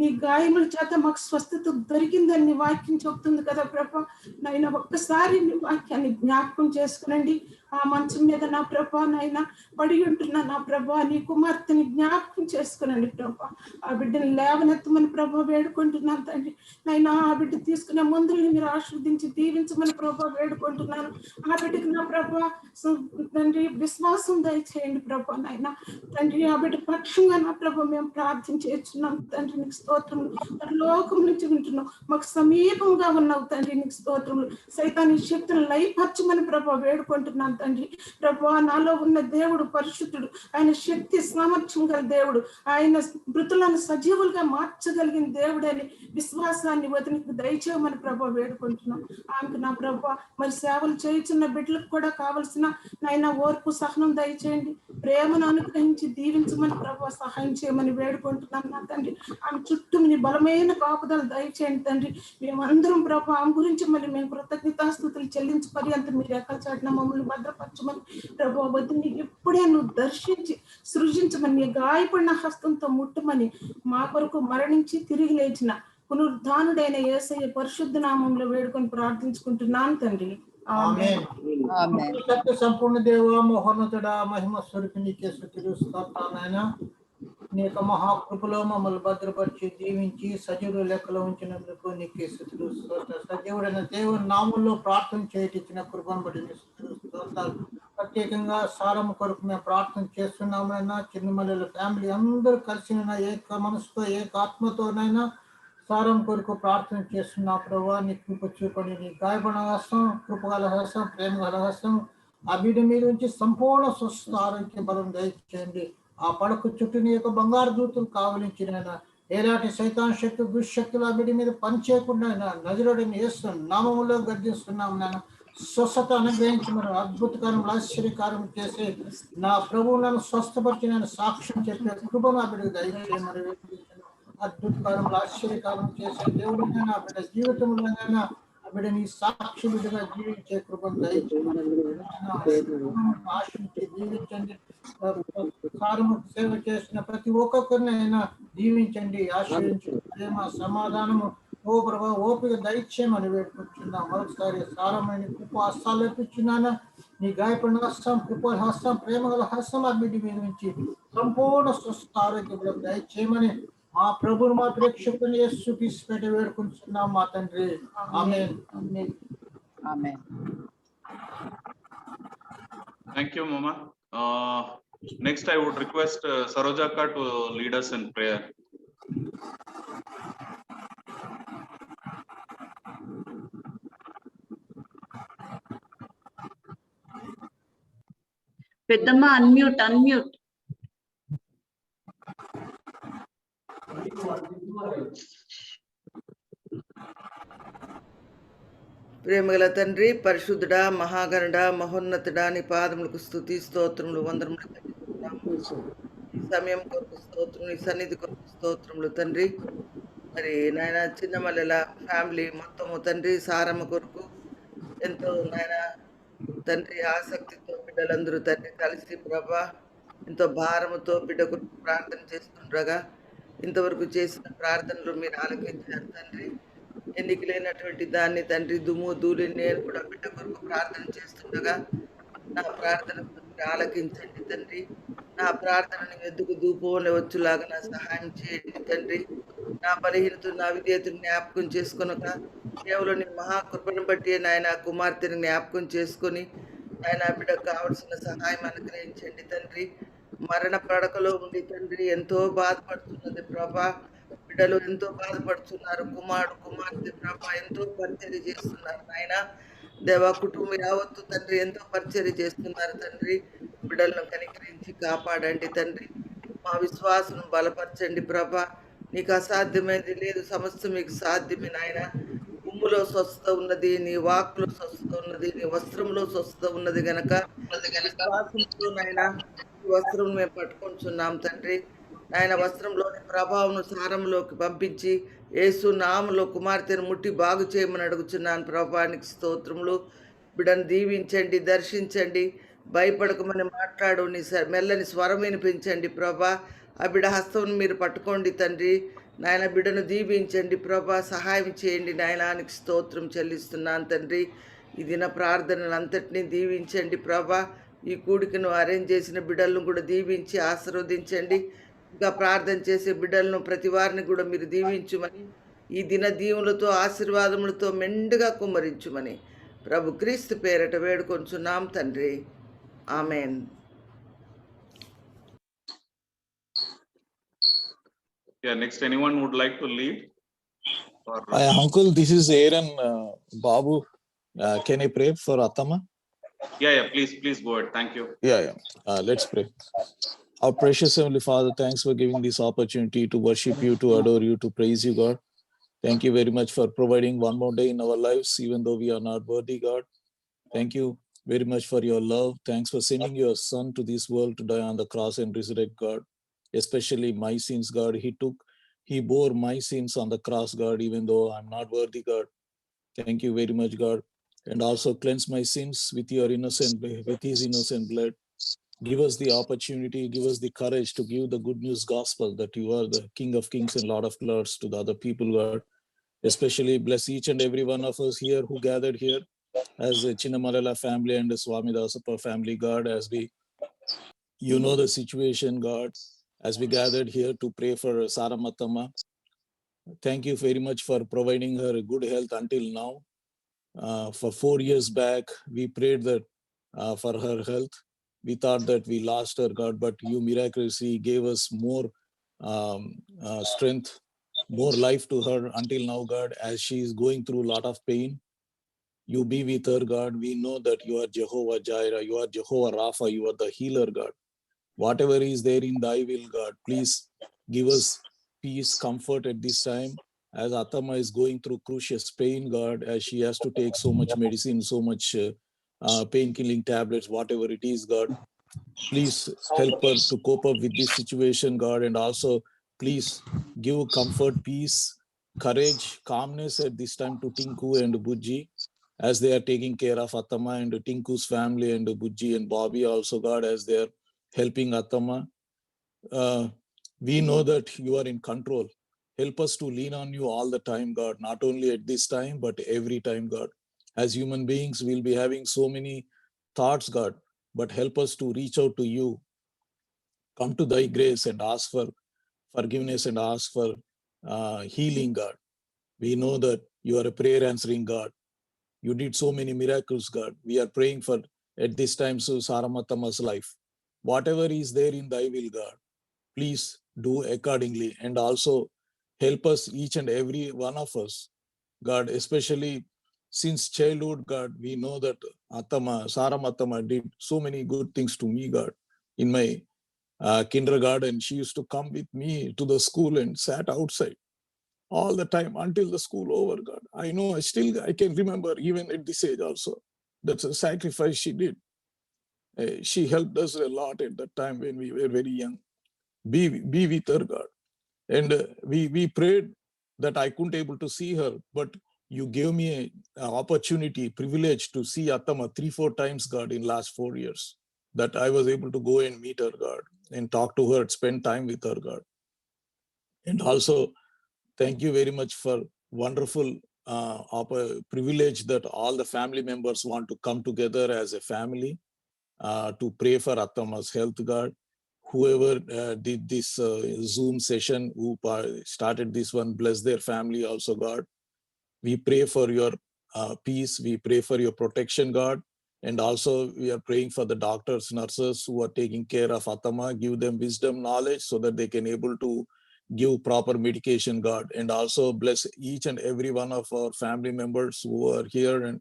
నీ గాయముల చేత మాకు స్వస్థత దొరికిందని నీ వాక్యం చెప్తుంది కదా ప్రభా. నైనా ఒక్కసారి నీ వాక్యాన్ని జ్ఞాపకం చేసుకునండి. ఆ మంచం మీద నా ప్రభా నైనా పడి ఉంటున్నా నా ప్రభా, నీ కుమార్తెని జ్ఞాపకం చేసుకునండి ప్రభా. ఆ బిడ్డని లేవనెత్తమని ప్రభా వేడుకుంటున్నాను తండ్రి. నైనా ఆ బిడ్డ తీసుకునే మందుల్ని మీరు ఆశీర్వదించి దీవించమని ప్రభా వేడుకుంటున్నాను. ఆ బిడ్డకి నా ప్రభా తండ్రి విశ్వాసం దయచేయండి ప్రభా. నైనా తండ్రి ఆ బిడ్డ పక్షంగా నా ప్రభా మేము ప్రార్థన చేస్తున్నాం తండ్రి. నీకు స్తోత్రములు. లోకం నుంచి వింటున్నాం, మాకు సమీపంగా ఉన్నావు తండ్రి. నీకు స్తోత్రములు. సైతాన్ని శక్తులను లయపరచమని ప్రభా వేడుకుంటున్నాను తండ్రి. ప్రభా నాలో ఉన్న దేవుడు పరిశుద్ధుడు, ఆయన శక్తి సామర్థ్యం గల దేవుడు, ఆయన మృతులను సజీవులుగా మార్చగలిగిన దేవుడని విశ్వాసాన్ని వదిలికి దయచేయమని ప్రభా వేడుకుంటున్నాం. ఆమెకు నా ప్రభా మరి సేవలు చేయుచున్న బిడ్డలకు కూడా కావలసిన నాయన ఓర్పు సహనం దయచేయండి. ప్రేమను అనుగ్రహించి దీవించమని ప్రభా సహాయం చేయమని వేడుకుంటున్నాం నా తండ్రి. ఆమె చుట్టూ మీ బలమైన కాపుదలు దయచేయండి తండ్రి. మేమందరం ప్రభా ఆమె గురించి మరి మేము కృతజ్ఞతాస్తుతులు చెల్లించి పర్యంత మీరు ఎక్కడ చాటిన మమ్మల్ని భద్రపరచమని ప్రభా వద్దు నీకు ఎప్పుడే నువ్వు దర్శించి సృజించమని, నీ గాయపడిన హస్తంతో ముట్టమని, మా కొరకు మరణించి తిరిగి లేచిన పునరుద్ధానుడైన యేసయ్య పరిశుద్ధ నామంలో వేడుకొని ప్రార్థించుకుంటున్నాను తండ్రి. సత్య సంపూర్ణ దేవ మహోన్నతుడా మహిమ స్వరూపి నీకే స్తుతులు స్తోత్రాలైనా. నీ యొక్క మహాకృపలో మమ్మల్ని భద్రపరిచి దీవించి సజీవుడు లెక్కలో ఉంచినందుకు నీకే స్తుతులు స్తోత్రాలు. సజీవుడైన దేవుని నామంలో ప్రార్థన చేయటిచ్చిన కృపను బట్టి నీ స్తుతులు స్తోత్రాలు. ప్రత్యేకంగా సారం కొరకు మేము ప్రార్థన చేస్తున్నామైనా. చిన్నమల్లెల ఫ్యామిలీ అందరూ కలిసి ఏక మనసుతో ఏక ఆత్మతోనైనా సారం కొరకు ప్రార్థన చేస్తున్నా ప్రభావ. నీ కృప చూపండి. నీ గాయపడిన హస్తం, కృపగల హస్తం, ప్రేమ గల హస్తం ఆ బిడ్డ మీద నుంచి సంపూర్ణ స్వస్థ ఆరోగ్య బలం దయచేయండి. ఆ పడకు చుట్టూ నీ యొక్క బంగారు దూతలు కావలించినైనా ఎలాంటి సైతాన్ శక్తి దుశ్శక్తులు ఆ బిడ్డ మీద పనిచేయకుండా నజరుడిని యేసు నామములో గర్జిస్తున్నాం నాయన. స్వస్థత అనుగ్రహించమని అద్భుతకరం ఆశ్చర్యకారం చేసి నా ప్రభువు నన్ను స్వస్థపరిచి నేను సాక్ష్యం చెప్పే కృపను ఆ బిడ్డకు దయచేయమని అద్భుతకారం ఆశ్చర్యకారం చేసే దేవుడు నా బిడ్డ జీవితంలోనైనా ఆ బిడ్డ నీ సాక్షి బిడ్డగా జీవించే కృపను దయచేయమని ఆశించి జీవించండి. సారము సేవ చేసిన ప్రతి ఒక్కొక్కరినైనా దీవించండి, ఆశ్రయించండి. ప్రేమ సమాధానము ఓ ప్రభా ఓపిక దయచేయమని వేడుకుంటున్నాం. మరొకసారి సారమైన కృప హస్తాలు ఇప్పించున్నాను. నీ గాయపడిన హస్తం, కృప హస్తం, ప్రేమ గల హస్తం ఆ బిడ్డ మీద నుంచి సంపూర్ణ స్వస్థ ఆరోగ్యం దయచేయమని మా ప్రభుని మా ప్రేక్షకుని యేసు క్రీస్తు వేడుకుంటున్నాం మా తండ్రి. ఆమేన్. ఆమేన్. Thank you, Mama. Next, I would request Sarojaka to lead us in prayer. Peddamma, unmute. ప్రేమగల తండ్రి, పరిశుద్ధుడా, మహాగణుడా, మహోన్నతుడా, నీ పాదములకు స్తుతి స్తోత్రములు వందరములు. ఈ సమయం కొరకు స్తోత్రం, నీ సన్నిధి కొరకు స్తోత్రములు తండ్రి. మరి నాయన చిన్నమల్లెల ఫ్యామిలీ మొత్తము తండ్రి సారమ్మ కొరకు ఎంతో నాయన తండ్రి ఆసక్తితో బిడ్డలందరూ తండ్రి కలిసి ప్రభా ఎంతో భారముతో బిడ్డ కొరకు ప్రార్థన చేస్తుండగా ఇంతవరకు చేసిన ప్రార్థనలు మీరు ఆలకించారు తండ్రి. ఎన్నిక లేనటువంటి దాన్ని తండ్రి దుమ్ము ధూళి నేను కూడా బిడ్డ కొరకు ప్రార్థన చేస్తుండగా నా ప్రార్థన ఆలకించండి తండ్రి. నా ప్రార్థనని ఎద్దుకు ధూపంలో వచ్చులాగా నా సహాయం చేయండి తండ్రి. నా బలహీనత నా విధేయతను జ్ఞాపకం చేసుకొనక కేవలం నీ మహాకృపను బట్టి నాయన కుమార్తెని జ్ఞాపకం చేసుకొని ఆయన బిడ్డకు కావలసిన సహాయం అనుగ్రహించండి తండ్రి. మరణ పడకలో ఉండి తండ్రి ఎంతో బాధపడుతున్నది ప్రభా. బిడ్డలు ఎంతో బాధపడుతున్నారు. కుమార్తె ప్రభా ఎంతో పరిచర్య చేస్తున్నారు నాయన. దేవా కుటుంబం యావత్తు తండ్రి ఎంతో పరిచర్య చేస్తున్నారు తండ్రి. బిడ్డలను కనికరించి కాపాడండి తండ్రి. మా విశ్వాసం బలపరచండి ప్రభా. నీకు అసాధ్యమైనది లేదు, సమస్తం మీకు సాధ్యమే నాయన. భూమిలో స్వస్థత ఉన్నది, నీ వాక్కులో స్వస్థత ఉన్నది, నీ వస్త్రంలో స్వస్థత ఉన్నది గనక విశ్వాసంతో నాయన ఈ వస్త్రం మేము పట్టుకుంటున్నాం తండ్రి. ఆయన వస్త్రంలోని ప్రభావం సారంలోకి పంపించి యేసు నామములో కుమార్తెను ముట్టి బాగు చేయమని అడుగుచున్నాను ప్రభానికి స్తోత్రములు. బిడ్డను దీవించండి, దర్శించండి, భయపడకమని మాట్లాడు, నీ మెల్లని స్వరం వినిపించండి ప్రభా. ఆ బిడ్డ హస్తం మీరు పట్టుకోండి తండ్రి. నాయన బిడ్డను దీవించండి ప్రభా, సహాయం చేయండి నాయనానికి స్తోత్రం చెల్లిస్తున్నాను తండ్రి. ఈ దిన ప్రార్థనలు అంతటినీ దీవించండి ప్రభా. ఈ కూడికను అరేంజ్ చేసిన బిడ్డలను కూడా దీవించి ఆశీర్వదించండి. ఇంకా ప్రార్థన చేసే బిడ్డలను ప్రతి వారిని కూడా మీరు దీవించుమని, ఈ దిన దీవులతో ఆశీర్వాదములతో మెండుగా కుమ్మరించుమని ప్రభు క్రీస్తు పేరట వేడుకొంచున్నాం తండ్రి. Amen. Yeah, next, anyone would like to lead? Or, Uncle, this is Aaron Babu. Can I pray for Atama? yeah, please go ahead. Thank you. Yeah. Let's pray. Our precious Heavenly Father, thanks for giving this opportunity to worship you, to adore you, to praise you, God. Thank you very much for providing one more day in our lives, even though we are not worthy, God. Thank you very much for your love. Thanks for sending your Son to this world to die on the cross and resurrect, God. Especially my sins, God. He bore my sins on the cross, God, even though I'm not worthy, God. Thank you very much, God. And also cleanse my sins with his innocent blood. Give us the opportunity, give us the courage to give the good news gospel that you are the King of Kings and Lord of Lords to the other people, God. Especially bless each and every one of us here who gathered here as the Chinnamalala family and the Swami Dasappa family, God, as you know the situation, God, as we gathered here to pray for Saramattama. Thank you very much for providing her good health until now. For 4 years back, we prayed that for her health. We thought that we lost her, God, but you miraculously gave us more strength, more life to her until now, God, as she is going through a lot of pain. You be with her, God. We know that you are Jehovah Jireh, you are Jehovah Rapha, you are the healer, God. Whatever is there in thy will, God, please give us peace, comfort at this time, as Atama is going through crucious pain, God, as she has to take so much medicine, so much pain-killing tablets, whatever it is, God. Please help her to cope up with this situation, God, and also please give comfort, peace, courage, calmness at this time to Tinku and Bujji, as they are taking care of Atama and Tinku's family, and Bujji and Bobby also, God, as they are helping Atama. We know that you are in control. Help us to lean on you all the time, God, not only at this time, but every time, God. As human beings, we'll be having so many thoughts, God, but help us to reach out to you. Come to thy grace and ask for forgiveness and ask for healing, God. We know that you are a prayer answering God. You did so many miracles, God. We are praying for at this time so Saramattama's life. Whatever is there in thy will, God, please do accordingly, and also help us, each and every one of us, God, especially since childhood, God. We know that Saramattama did so many good things to me, God. In my kindergarten, she used to come with me to the school and sat outside all the time until the school over, God. I know, I can remember even at this age also. That's a sacrifice she did. She helped us a lot at that time when we were very young. Be with her, God. And we prayed that I couldn't able to see her, but you gave me an opportunity, privilege to see Atama 3-4 times, God, in last 4 years, that I was able to go and meet her, God, and talk to her, spend time with her, God. And also, thank you very much for wonderful privilege that all the family members want to come together as a family to pray for Atama's health, God. Whoever did this Zoom session, who started this one, bless their family also, God. We pray for your peace. We pray for your protection, God. And also we are praying for the doctors, nurses who are taking care of Atama. Give them wisdom, knowledge, so that they can able to give proper medication, God. And also bless each and every one of our family members who are here, and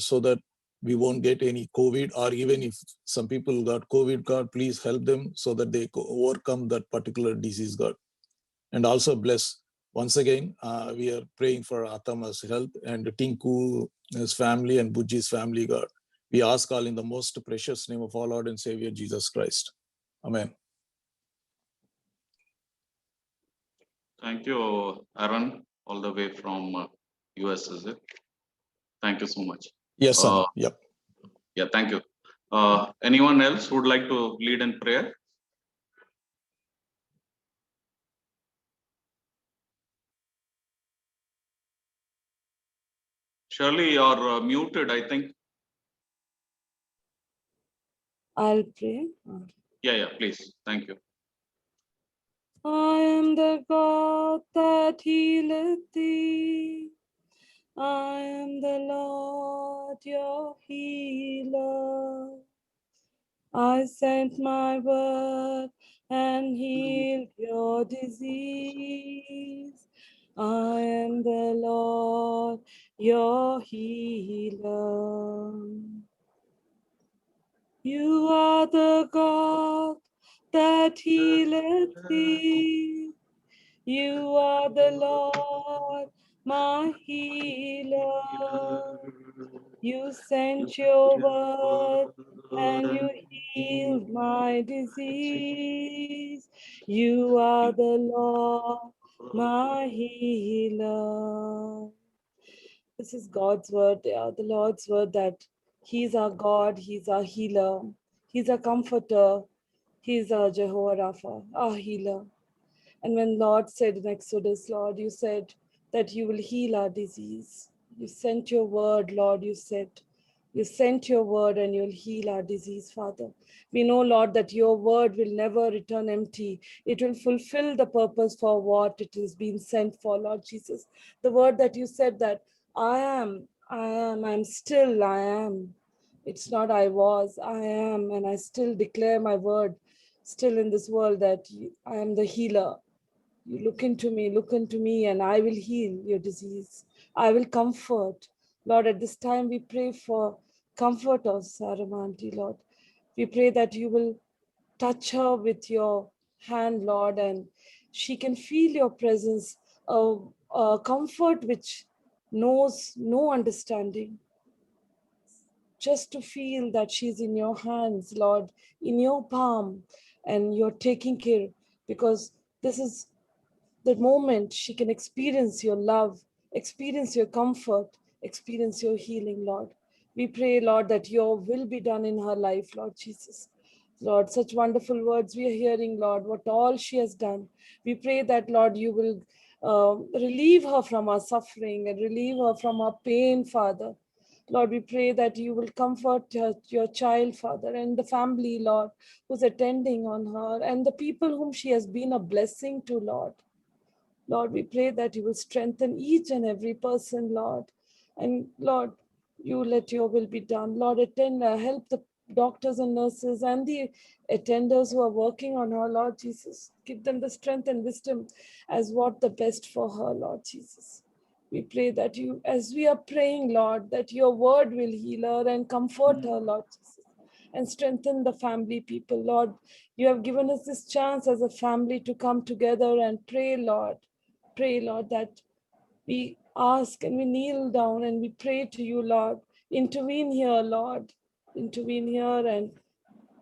so that we won't get any COVID, or even if some people got COVID, God, please help them so that they overcome that particular disease, God. And also bless, once again, we are praying for Atama's health and Tinku's family and Bujji's family, God. We ask all in the most precious name of our Lord and Savior, Jesus Christ. Amen. Thank you, Aaron, all the way from US, is it? Thank you so much. Yes, sir. Yep. Yeah, thank you. Anyone else would like to lead in prayer? Shirley, you're muted, I think. I'll pray. Yeah, please. Thank you. I am the God that healeth thee. I am the Lord your healer. I sent my word and healed your disease. I am the Lord your healer. You are the God that healeth thee. You are the Lord, my healer. You sent your word and you healed my disease. You are the Lord, my healer. This is God's word, the Lord's word, that He's our God, He's our healer, He's our comforter, He's our Jehovah Rapha, our healer. And when Lord said in Exodus, Lord, you said that you will heal our disease. You sent your word, Lord, you said. You sent your word and you'll heal our disease, Father. We know, Lord, that your word will never return empty. It will fulfill the purpose for what it has been sent for, Lord Jesus. The word that you said that I'm still, I am. It's not I was, I am, and I still declare my word still in this world that I am the healer. You look into me, and I will heal your disease. I will comfort. Lord, at this time we pray for comfort of Saramanti, Lord. We pray that you will touch her with your hand, Lord, and she can feel your presence, a comfort which knows no understanding. Just to feel that she's in your hands, Lord, in your palm, and you're taking care, because this is the moment she can experience your love, experience your comfort, experience your healing, Lord. We pray, Lord, that your will be done in her life, Lord Jesus. Lord, such wonderful words we are hearing, Lord, what all she has done. We pray that, Lord, you will relieve her from her suffering and relieve her from her pain, Father. Lord, we pray that you will comfort your child, Father, and the family, Lord, who's attending on her, and the people whom she has been a blessing to, Lord. Lord, we pray that you will strengthen each and every person, Lord. And Lord, you let your will be done. Lord, help the doctors and nurses and the attenders who are working on her, Lord Jesus. Give them the strength and wisdom as what the best for her, Lord Jesus. We pray that you, as we are praying, Lord, that your word will heal her and comfort her, Lord Jesus, and strengthen the family people, Lord. You have given us this chance as a family to come together and pray, Lord. Pray, Lord, that we ask and we kneel down and we pray to you, Lord. Intervene here, Lord. Intervene here and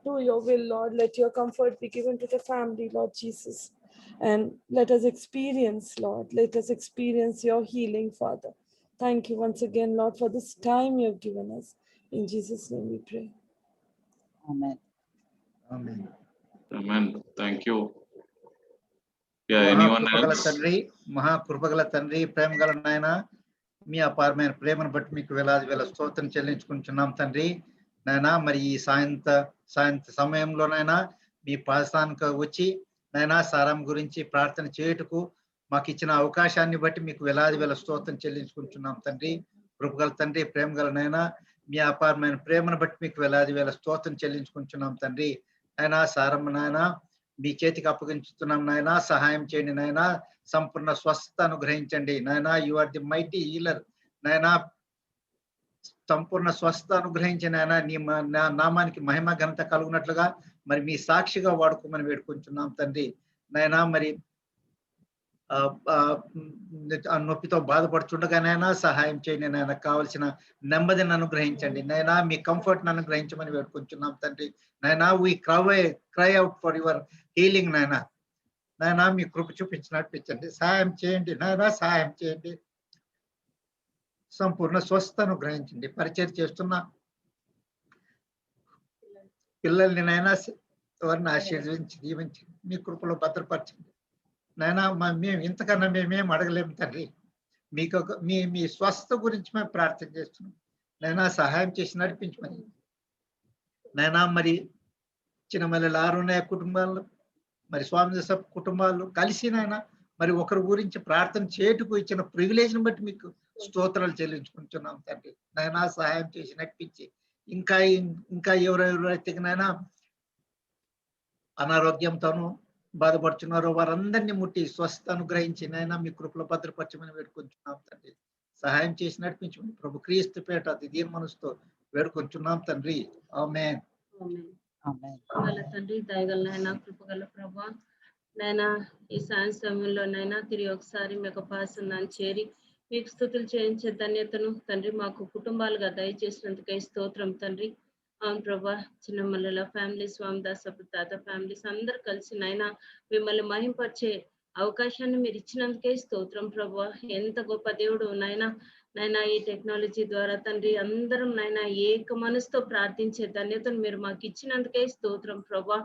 do your will, Lord. Let your comfort be given to the family, Lord Jesus. And let us experience, Lord. Let us experience your healing, Father. Thank you once again, Lord, for this time you have given us. In Jesus' name we pray. Amen. Amen. Thank you. Yeah, anyone మహాకృపగల else? తండ్రి, మహాకృపగల తండ్రి, ప్రేమగల నాయన, మీ అపారమైన ప్రేమను బట్టి మీకు వేలాది వేల స్తోత్రం చెల్లించుకుంటున్నాం తండ్రి. నాయన, మరి ఈ సాయంత్ర సమయంలోనైనా మీ పాదస్థానానికి వచ్చి నాయన సారం గురించి ప్రార్థన చేయుటకు మాకు ఇచ్చిన అవకాశాన్ని బట్టి మీకు వేలాది వేల స్తోత్రం చెల్లించుకుంటున్నాం తండ్రి. కృపగల తండ్రి, ప్రేమగల నాయన, మీ అపారమైన ప్రేమను బట్టి మీకు వేలాది వేల స్తోత్రం చెల్లించుకుంటున్నాం తండ్రి. నాయన సారమ్మ నాయన, మీ చేతికి అప్పగించుతున్నాం నాయన. సహాయం చేయండి నాయన. సంపూర్ణ స్వస్థత అనుగ్రహించండి నాయన. You are the mighty healer నాయన. సంపూర్ణ స్వస్థత అనుగ్రహించిన నాయన, నీ నామానికి మహిమ ఘనత కలుగునట్లుగా మరి మీ సాక్షిగా వాడుకోమని వేడుకుంటున్నాం తండ్రి. నాయన, మరి నొప్పితో బాధపడుతుండగానైనా సహాయం చేయండి నాయన. కావలసిన నెమ్మదిని అనుగ్రహించండి నాయన. మీ కంఫర్ట్ అనుగ్రహించమని వేడుకుంటున్నాం తండ్రి. నాయన, we cry out for your healing నాయన. నాయన, మీ కృప చూపించి నడిపించండి. సహాయం చేయండి నాయన, సహాయం చేయండి. సంపూర్ణ స్వస్థత అనుగ్రహించండి. పరిచయం చేస్తున్న పిల్లల్ని నాయన వారిని ఆశీర్వదించి దీవించి మీ కృపలో భద్రపరచండి నాయన. మేము ఇంతకన్నా మేమేం అడగలేము తండ్రి. మీకు మీ స్వస్థ గురించి మేము ప్రార్థన చేస్తున్నాం. నైనా సహాయం చేసి నడిపించమని. నైనా మరి చిన్నమల్లెల ఆరున్నాయ కుటుంబాలు, మరి స్వామి దేశ కుటుంబాలు కలిసి నాయన మరి ఒకరి గురించి ప్రార్థన చేటుకు ఇచ్చిన ప్రివిలేజ్ని బట్టి మీకు స్తోత్రాలు చెల్లించుకుంటున్నాం తండ్రి. నైనా సహాయం చేసి నడిపించి ఇంకా ఎవరెవరైతే నైనా అనారోగ్యంతోనూ బాధపడుతున్నారో వారందరినీ ముట్టి స్వస్థ అనుగ్రహించి నైనా మీ కృపలో భద్రపరచమని వేడుకుంటున్నాం తండ్రి. సహాయం చేసి నడిపించమని ప్రభు క్రీస్తు పేట దీని మనసుతో వేడుకుంటున్నాం తండ్రి. ఆమేన్. తండ్రి దయగల నాయన కృపగల ప్రభా నైనా ఈ సాయం సమయంలో నైనా తిరిగి ఒకసారి మీకు పాసనాన్ని చేరి మీకు స్తుతులు చేయించే ధన్యతను తండ్రి మాకు కుటుంబాలుగా దయచేసినందుకై స్తోత్రం తండ్రి. అవును ప్రభా, చిన్నమల్లెల ఫ్యామిలీ, స్వామిదాస తాత ఫ్యామిలీస్ అందరు కలిసి నైనా మిమ్మల్ని మహింపరిచే అవకాశాన్ని మీరు ఇచ్చినందుకే స్తోత్రం ప్రభా. ఎంత గొప్ప దేవుడు నైనా ఈ టెక్నాలజీ ద్వారా తండ్రి అందరం నైనా ఏక మనసుతో ప్రార్థించే ధన్యతను మీరు మాకు ఇచ్చినందుకే స్తోత్రం ప్రభా.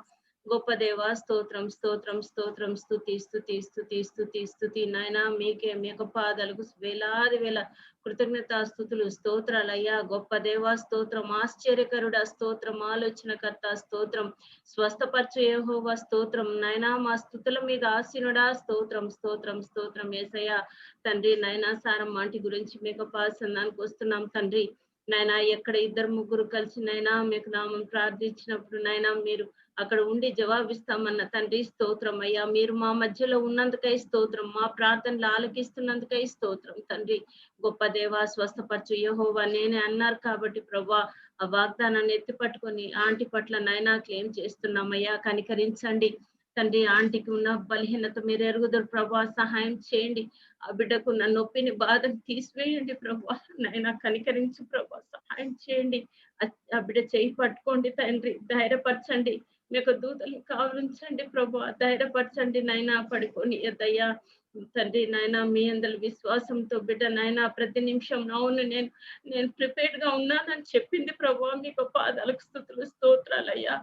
గొప్ప దేవా స్తోత్రం స్తోత్రం స్తోత్రం స్తుతి స్తుతి స్తుతి స్తుతి స్తుతి నాయనా మీకే మీ యొక్క పాదాలకు వేలాది వేల కృతజ్ఞతాస్తుతులు స్తోత్రాలయ్యా. గొప్ప దేవా స్తోత్రం, ఆశ్చర్యకరుడా స్తోత్రం, ఆలోచనకర్త స్తోత్రం, స్వస్థపరచు యెహోవా స్తోత్రం, నైనా మా స్తుతుల మీద ఆసీనుడా స్తోత్రం స్తోత్రం స్తోత్రం యేసయ్యా. తండ్రి నైనా సారం ఆంటీ గురించి మీకు పాసందానికి వస్తున్నాం తండ్రి. నైనా ఎక్కడ ఇద్దరు ముగ్గురు కలిసి నైనా మీకు నామం ప్రార్థించినప్పుడు నైనా మీరు అక్కడ ఉండి జవాబిస్తామన్న తండ్రి స్తోత్రం అయ్యా. మీరు మా మధ్యలో ఉన్నందుకై స్తోత్రం, మా ప్రార్థనలు ఆలకిస్తున్నందుకై స్తోత్రం తండ్రి. గొప్ప దేవా స్వస్థపరచు యెహోవా నేనే అన్నారు కాబట్టి ప్రభా ఆ వాగ్దానాన్ని ఎత్తి పట్టుకొని ఆంటీ పట్ల నైనా క్లెయిమ్ చేస్తున్నామయ్యా. కనికరించండి తండ్రి. ఆంటీకి ఉన్న బలహీనత మీరు ఎరుగుదరు ప్రభా, సహాయం చేయండి. ఆ బిడ్డకు ఉన్న నొప్పిని బాధను తీసివేయండి ప్రభా. నైనా కనికరించి ప్రభా సహాయం చేయండి. ఆ బిడ్డ చేయి పట్టుకోండి తండ్రి, ధైర్యపరచండి. మీకు దూతలు కావలించండి ప్రభా, ధైర్యపరచండి నైనా. పడుకొని ఎద్దయ్యా తండ్రి నైనా మీ అందరి విశ్వాసంతో బిడ్డ నైనా ప్రతి నిమిషం అవును నేను ప్రిపేర్డ్ గా ఉన్నానని చెప్పింది ప్రభా. మీకు పాదాలకు స్తుతులు స్తోత్రాలయ్యా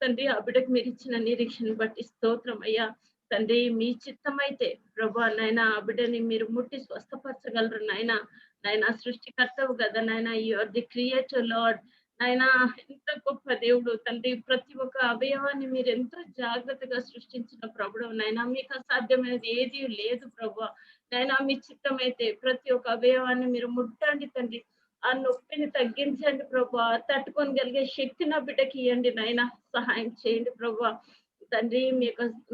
తండ్రి. ఆ బిడ్డకు మీరు ఇచ్చిన నిరీక్షణ బట్టి స్తోత్రం అయ్యా తండ్రి. మీ చిత్తమైతే ప్రభా నైనా ఆ బిడ్డని మీరు ముట్టి స్వస్థపరచగలరు నైనా సృష్టికర్తవు కదా నైనా. You are the creator lord నైనా. ఎంత గొప్ప దేవుడు తండ్రి. ప్రతి ఒక్క అవయవాన్ని మీరు ఎంతో జాగ్రత్తగా సృష్టించిన ప్రభుడు నైనా. మీకు అసాధ్యమైనది ఏది లేదు ప్రభా నైనా. మీ చిత్తమైతే ప్రతి ఒక్క అవయవాన్ని మీరు ముట్టండి తండ్రి. ఆ నొప్పిని తగ్గించండి ప్రభా. తట్టుకోగలిగే శక్తి నా బిడ్డకి ఇవ్వండి నైనా. సహాయం చేయండి ప్రభా తండ్రి.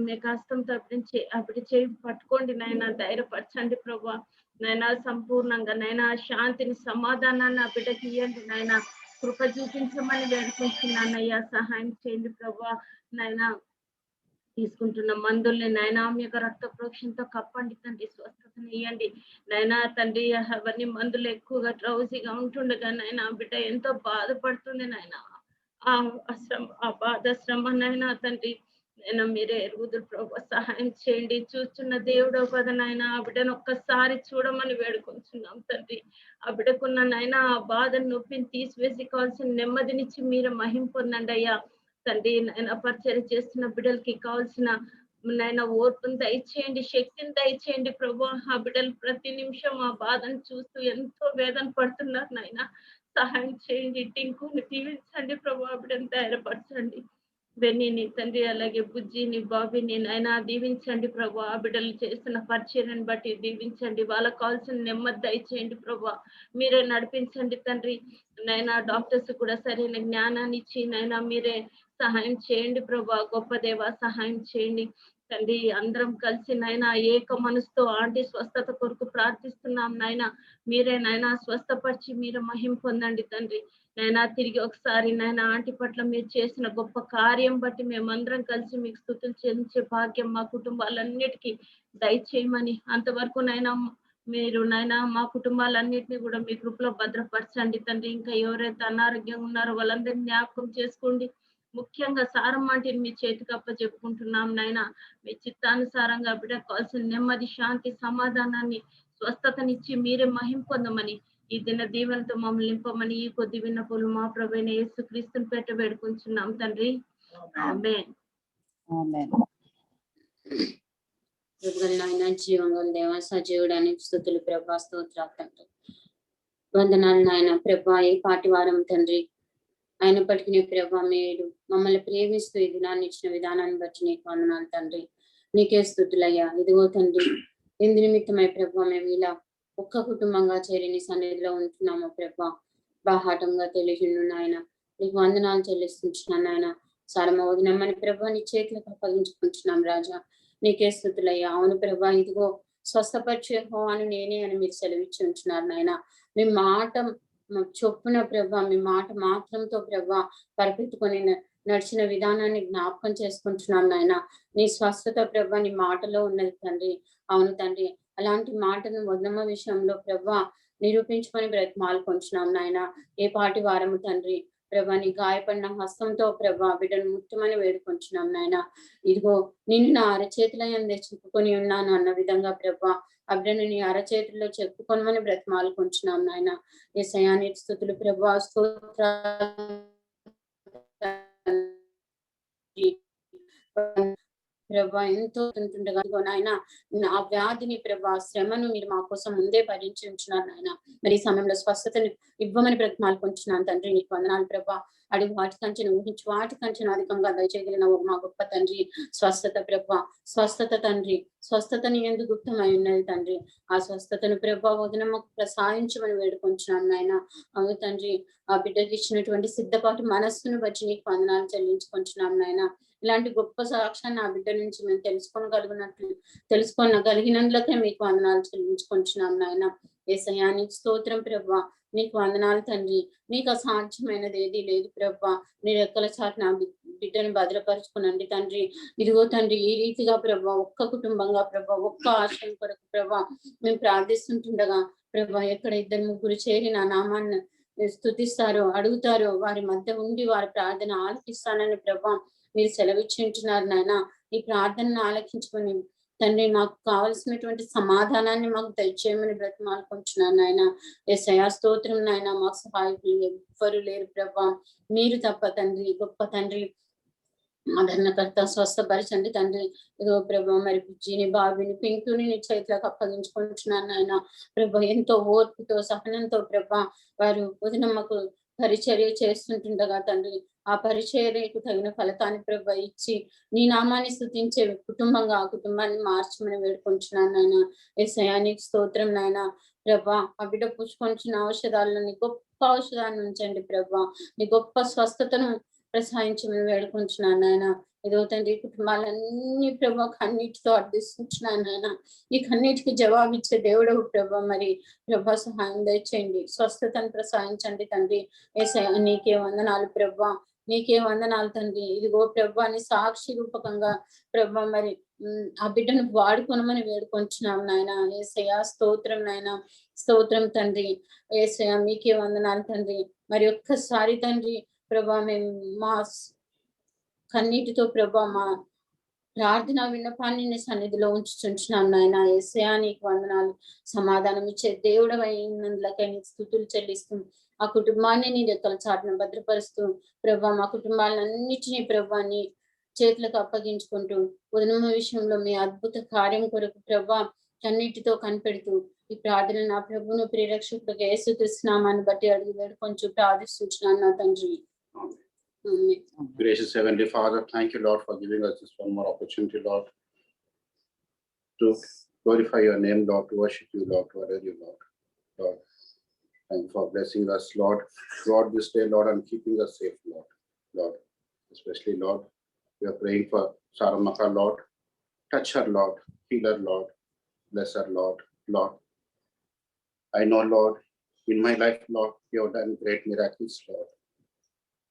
మీకు హస్తంతో అప్పుడు చేయి పట్టుకోండి నైనా, ధైర్యపరచండి ప్రభా నైనా. సంపూర్ణంగా నైనా శాంతిని సమాధానాన్ని ఆ బిడ్డకి ఇవ్వండి నైనా. కృప చూపించమని వేడుకుంటున్నానయ్యా. సహాయం చేయండి ప్రభా నైనా. తీసుకుంటున్న మందుల్ని నైనా మీ యొక్క రక్త ప్రోక్షణతో కప్పండి తండ్రి. స్వస్థతని ఇవ్వండి నైనా తండ్రి. అవన్నీ మందులు ఎక్కువగా డ్రౌజీగా ఉంటుండగా నైనా బిడ్డ ఎంతో బాధపడుతుంది నైనా. ఆ బాధ శ్రమ నైనా తండ్రి నైనా మీరే ఎరుగుదురు ప్రభా. సహాయం చేయండి. చూస్తున్న దేవుడో కదా నైనా. ఆ బిడ్డను ఒక్కసారి చూడమని వేడుకుంటున్నాం తండ్రి. ఆ బిడ్డకున్న నైనా ఆ బాధను నొప్పిని తీసివేసి కావాల్సిన నెమ్మదినిచ్చి మీరు మహిమ పొందండి అయ్యా తండ్రి. నైనా పరిచయం చేస్తున్న బిడ్డలకి కావాల్సిన నైనా ఓర్పును దయచేయండి, శక్తిని దయచేయండి ప్రభా. ఆ బిడ్డలు ప్రతి నిమిషం ఆ బాధను చూస్తూ ఎంతో వేదన పడుతున్నారు నైనా. సహాయం చేయండి. టింకుని దీవించండి ప్రభా. బిడ్డను ధైర్యపరచండి. బెన్నీని తండ్రి, అలాగే బుజ్జిని, బాబీని నైనా దీవించండి ప్రభా. ఆ బిడ్డలు చేస్తున్న పరిచర్యను బట్టి దీవించండి. వాళ్ళకు కావాల్సిన నెమ్మది దయచేయండి ప్రభా. మీరే నడిపించండి తండ్రి నైనా. డాక్టర్స్ కూడా సరైన జ్ఞానాన్ని ఇచ్చి నైనా మీరే సహాయం చేయండి ప్రభా. గొప్ప దేవా సహాయం చేయండి తండ్రి. అందరం కలిసి నైనా ఏక మనసుతో ఆంటీ స్వస్థత కొరకు ప్రార్థిస్తున్నాం నైనా. మీరే నైనా స్వస్థపరిచి మీరు మహిమ పొందండి తండ్రి నైనా. తిరిగి ఒకసారి నైనా ఆంటీ పట్ల మీరు చేసిన గొప్ప కార్యం బట్టి మేమందరం కలిసి మీకు స్తుతులు చెల్లించే భాగ్యం మా కుటుంబాలన్నిటికీ దయచేయమని, అంతవరకు నైనా మీరు నైనా మా కుటుంబాలన్నిటినీ కూడా మీ కృపలో భద్రపరచండి తండ్రి. ఇంకా ఎవరైతే అనారోగ్యంగా ఉన్నారో వాళ్ళందరినీ జ్ఞాపకం చేసుకోండి. ముఖ్యంగా సారం ఆంటీని మీ చేతికి అప్పచెప్పుకుంటున్నాం నైనా. మీ చిత్తానుసారంగా బిడ్డ కావాల్సిన నెమ్మది, శాంతి, సమాధానాన్ని, స్వస్థతనిచ్చి మీరే మహిమ పొందమని, ఈ దిన దీవెనతో మమ్మల్ని నింపమని ఈ కొద్ది విన్నపములు మా ప్రభువైన యేసుక్రీస్తుని పేట వేడుకుంటున్నాం తండ్రి. ఆమేన్. ఆమేన్. కృపగల నాయన జీవంగల దేవ సజీవుడానికి స్తుతులు ప్రభా స్తోత్రాలు తండ్రి. వందనాలు నాయన ప్రభా ఈ పాటి వారం తండ్రి అయినప్పటికీ ప్రభా మీరు మమ్మల్ని ప్రేమిస్తూ ఈ దినాన్ని ఇచ్చిన విధానాన్ని బట్టి నీకు వందనాలు తండ్రి. నీకే స్తుతులయ్యా. ఇదిగో తండ్రి ఇందు నిమిత్తమై ప్రభా మేము ఇలా ఒక్క కుటుంబంగా చేరి నీ సన్నిధిలో ఉంటున్నాము ప్రభా. బాహాటంగా తెలియజుండు నాయన నీకు వందనాలు చెల్లిస్తుంటున్నాను నాయన. సారమ వదినమ్మని ప్రభా నీ చేతులకు అప్పగించుకుంటున్నాం రాజా. నీకే స్తుతులయ్యా. అవును ప్రభా ఇదిగో స్వస్థపరిచే అని నేనే అని మీరు సెలవిచ్చి ఉంటున్నారు నాయన. మీ మాట చొప్పున ప్రభా మీ మాట మాత్రంతో ప్రభా పరిపెట్టుకొని నడిచిన విధానాన్ని జ్ఞాపకం చేసుకుంటున్నాం నాయన. నీ స్వస్థత ప్రభా నీ మాటలో ఉన్నది తండ్రి. అవును తండ్రి అలాంటి మాటను వదనమ్మ విషయంలో ప్రభా నిరూపించుకొని బ్రతిమాలుకుంటున్నాం నాయన. ఏ పాటి వారము తండ్రి ప్రభా నీ గాయపడిన హస్తంతో ప్రభా బిడ్డను ముట్టమని వేడుకుంటున్నాం నాయన. ఇదిగో నిన్ను నా అరచేతుల యందే చెప్పుకొని ఉన్నాను అన్న విధంగా ప్రభా ఆ బిడ్డను నీ అరచేతుల్లో చెప్పుకొనమని బ్రతిమాలుకుంటున్నాం నాయన. యేసయ్యా నీ స్తుతులు ప్రభా స్తోత్రాలు ప్రభా ఎంతో ఉంటుండగా నాయన ఆ వ్యాధిని ప్రభా శ్రమను మీరు మా కోసం ముందే భరించి ఉంటున్నారు నాయన. మరి ఈ సమయంలో స్వస్థతను ఇవ్వమని బ్రతిమాలుకుంటున్నాను తండ్రి. నీకు వందనాలు ప్రభా. అడిగి వాటి కంచెను ఊహించి వాటి కంచెను అధికంగా దయచేయగలిగిన మా గొప్ప తండ్రి. స్వస్థత ప్రభా స్వస్థత తండ్రి. స్వస్థతని ఎందుకు గుప్తమై ఉన్నది తండ్రి. ఆ స్వస్థతను ప్రభా వదనమ్మకు ప్రసాదించమని వేడుకుంటున్నాను నాయన. అవును తండ్రి ఆ బిడ్డకి ఇచ్చినటువంటి సిద్ధపాటు మనస్సును బట్టి నీకు వందనాలు చెల్లించుకుంటున్నాం నాయన. ఇలాంటి గొప్ప సాక్ష్యాన్ని ఆ బిడ్డ నుంచి మేము తెలుసుకోగలిగినందుకే మీకు వందనాలు చెల్లించుకుంటున్నాం నాయన. యేసయ్యా నీకు స్తోత్రం ప్రభా. నీకు వందనాలు తండ్రి. నీకు అసాధ్యమైనది ఏది లేదు ప్రభా. నీ రెక్కల చాటు నా బిడ్డను భద్రపరుచుకునండి తండ్రి. ఇదిగో తండ్రి ఈ రీతిగా ప్రభా ఒక్క కుటుంబంగా ప్రభా ఒక్క ఆశయం కొరకు ప్రభా మేము ప్రార్థిస్తుంటుండగా ప్రభా ఎక్కడ ఇద్దరు ముగ్గురు చేరి నా నామాన్ని స్తుతిస్తారో అడుగుతారో వారి మధ్య ఉండి వారి ప్రార్థన ఆలకిస్తానని ప్రభా మీరు సెలవిచ్చి ఉంటున్నారు నాయన. ఈ ప్రార్థనను ఆలకించుకొని తండ్రి మాకు కావలసినటువంటి సమాధానాన్ని మాకు దయచేయమని బ్రతిమాలుకుంటున్నాను నాయన. యేసయ్యా స్తోత్రం నాయన. మాకు సహాయకులు ఎవ్వరు లేరు ప్రభా మీరు తప్ప తండ్రి. గొప్ప తండ్రి ఆదరణకర్త స్వస్థపరచండి తండ్రి. ఇదో ప్రభా మరి బుజ్జిని బాబిని పింకుని నీ చేతులకు అప్పగించుకుంటున్నాను నాయన. ప్రభా ఎంతో ఓర్పుతో సహనంతో ప్రభా వారు వదినమ్మకు పరిచర్య చేస్తుంటుండగా తండ్రి ఆ పరిచర్యకు తగిన ఫలితాన్ని ప్రభా ఇచ్చి నీ నామాన్ని స్తుతించే కుటుంబంగా ఆ కుటుంబాన్ని మార్చమని వేడుకుంటున్నాను నాయన. యేసయ్యా నీకు స్తోత్రం నాయన. ప్రభా ఆ బిడ్డ పుచ్చుకొంచిన ఔషధాలను నీ గొప్ప ఔషధాన్ని ఉంచండి ప్రభా. నీ గొప్ప స్వస్థతను ప్రసాదించమని వేడుకుంటున్నాను నాయన. ఏదో తండ్రి కుటుంబాలన్నీ ప్రభా కన్నీటితో అర్థిస్తున్నాను నాయన. ఈ కన్నీటికి జవాబిచ్చే దేవుడవు ప్రభా. మరి ప్రభా సహాయం దయచేయండి. స్వస్థతను ప్రసాదించండి తండ్రి. యేసయ్యా నీకే వందనాలు ప్రభా. నీకే వందనాలు తండ్రి. ఇదిగో ప్రభా నీ సాక్షి రూపకంగా ప్రభా మరి ఆ బిడ్డను వాడుకొనమని వేడుకొంటున్నాం నాయన. యేసయ్యా స్తోత్రం నాయన. స్తోత్రం తండ్రి. యేసయ్యా మీకే వందనాలు తండ్రి. మరి ఒక్కసారి తండ్రి ప్రభా మేము మా కన్నీటితో ప్రభా మా ప్రార్థన విన్నపాన్ని నీ సన్నిధిలో ఉంచుచుంటున్నాం నాయన. యేసయ్యా నీకు వందనాలు. సమాధానం ఇచ్చే దేవుడవైనందులకై నీకు స్తుతులు చెల్లిస్తూ ఆ కుటుంబాన్ని నీ రెక్కల చాటును భద్రపరుస్తూ ప్రభా మా కుటుంబాలన్నిటినీ ప్రభా నీ చేతులకు అప్పగించుకుంటూ ఉదనమ విషయంలో మీ అద్భుత కార్యం కొరకు ప్రభా కన్నీటితో కనిపెడుతూ ఈ ప్రార్థన నా ప్రభువును ప్రియరక్షకుడిగా యేసుక్రీస్తు నామాన్ని బట్టి అడిగి వేడుకొంచు ప్రార్థిస్తున్నాను నా తండ్రి. Gracious Heavenly Father, thank you, Lord, for giving us this one more opportunity, Lord, to glorify your name, Lord, to worship you, Lord, to adore you, Lord. Lord, thank you for blessing us, Lord, throughout this day, Lord, and keeping us safe, Lord. Lord, especially, Lord, we are praying for Saramaka, Lord. Touch her, Lord. Heal her, Lord. Bless her, Lord. Lord, I know, Lord, in my life, Lord, you have done great miracles, Lord.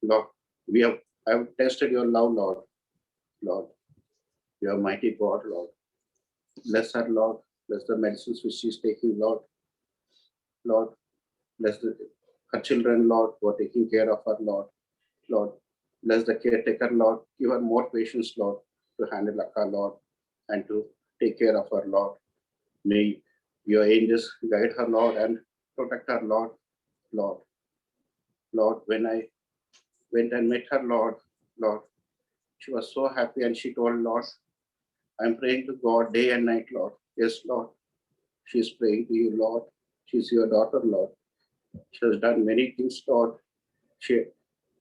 Lord, I have tasted your love, Lord. Lord, you are mighty God, Lord. Bless her, Lord. Bless the medicines which she is taking, Lord. Lord, bless her children, Lord, who are taking care of her, Lord. Lord, bless the caretaker, Lord. Give her more patience, Lord, to handle Akka, Lord, and to take care of her, Lord. May your angels guide her, Lord, and protect her, Lord. Lord, when I went and met her, Lord, she was so happy and she told, Lord, I'm praying to God day and night, Lord. Yes, Lord. She's praying to you, Lord. She's your daughter, Lord. She has done many things, Lord.